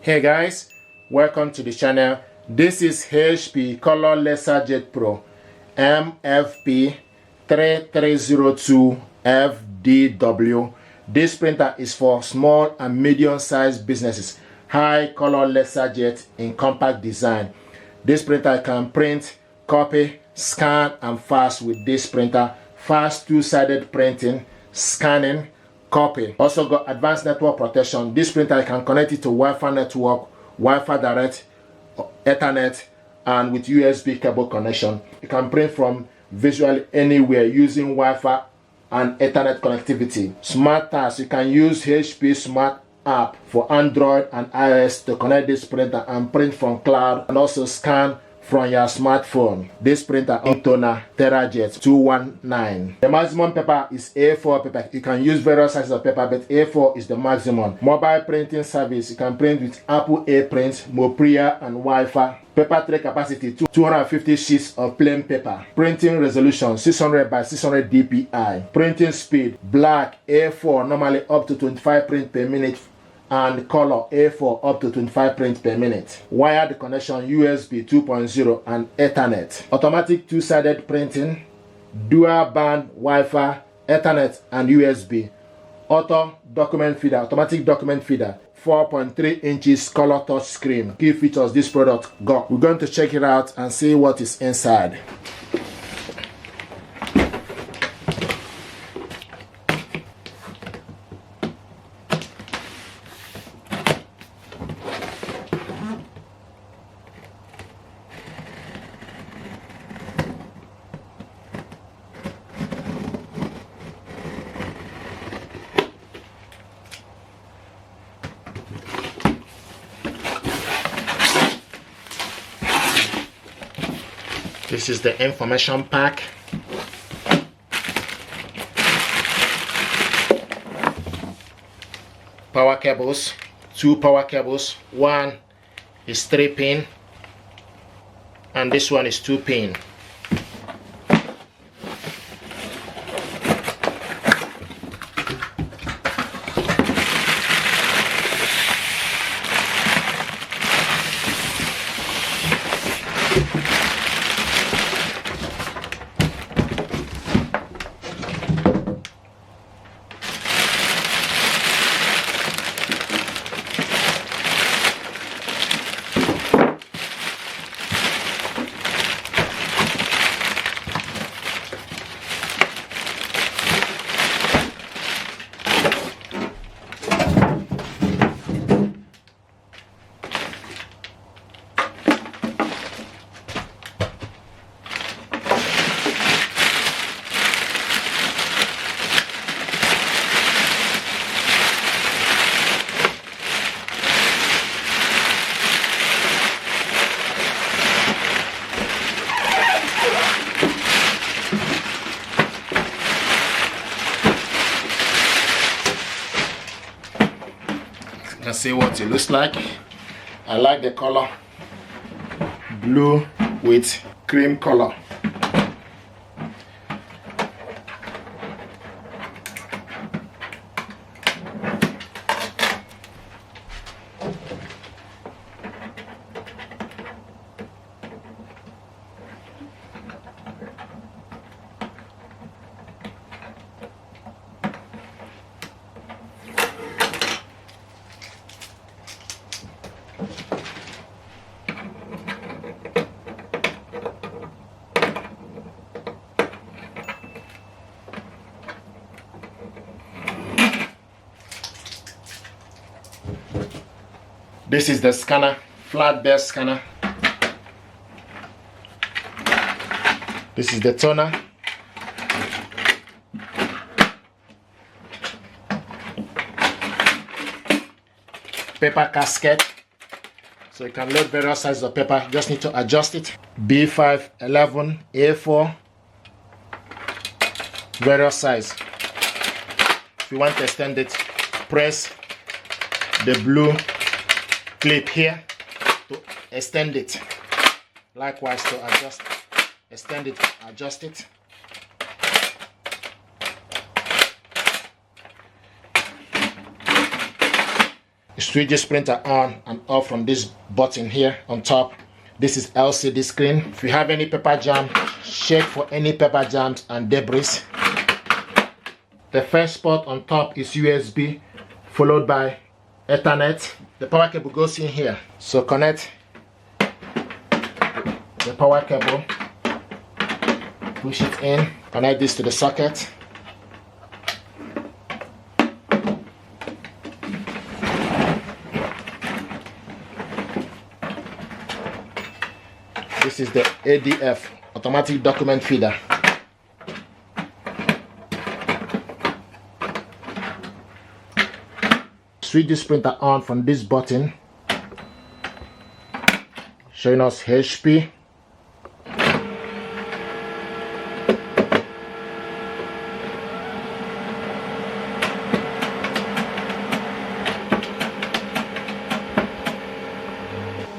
Hey guys, welcome to the channel. This is HP LaserJet Pro MFP 3302FDW. This printer is for small and medium-sized businesses. High color LaserJet in compact design. This printer can print, copy, scan, and fax with this printer. Fast two-sided printing, scanning, copy. Also got advanced network protection. This printer can connect it to Wi-Fi network, Wi-Fi direct, Ethernet, and with USB cable connection. You can print from visually anywhere using Wi-Fi and Ethernet connectivity. Smart tasks. You can use HP Smart app for Android and iOS to connect this printer and print from cloud and also scan from your smartphone. This printer on toner TeraJet 219. The maximum paper is A4 paper. You can use various sizes of paper, but A4 is the maximum. Mobile printing service. You can print with Apple AirPrint, Mopria, and Wi-Fi. Paper tray capacity 250 sheets of plain paper. Printing resolution 600 by 600 dpi. Printing speed black A4 normally up to 25 print per minute, and color A4 up to 25 prints per minute. Wired connection USB 2.0 and Ethernet. Automatic two-sided printing, dual band Wi-Fi, Ethernet, and USB. Auto document feeder, automatic document feeder. 4.3 inches color touch screen. Key features this product got. We're going to check it out and see what is inside. This is the information pack. Power cables, 2 power cables. One is 3-pin and this one is 2-pin. You can see what it looks like. I like the color blue with cream color. This is the scanner, flatbed scanner. This is the toner. Paper casket. So you can load various sizes of paper. You just need to adjust it. B5, 11, A4. Various size. If you want to extend it, press the blue clip here to extend it. Likewise to adjust, extend it, adjust it. You switch this printer on and off from this button here on top. This is LCD screen. If you have any paper jam, check for any paper jams and debris. The first port on top is USB, followed by Ethernet. The power cable goes in here. So connect the power cable, push it in, connect this to the socket. This is the ADF, automatic document feeder. Switch this printer on from this button, showing us HP.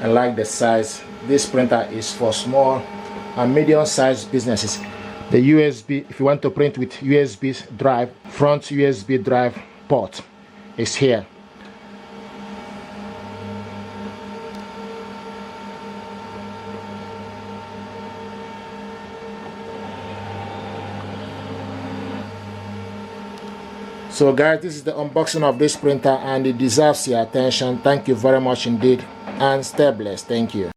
I like the size. This printer is for small and medium-sized businesses. The USB, if you want to print with USB drive, front USB drive port is here. So guys, this is the unboxing of this printer and it deserves your attention. Thank you very much indeed and stay blessed. Thank you.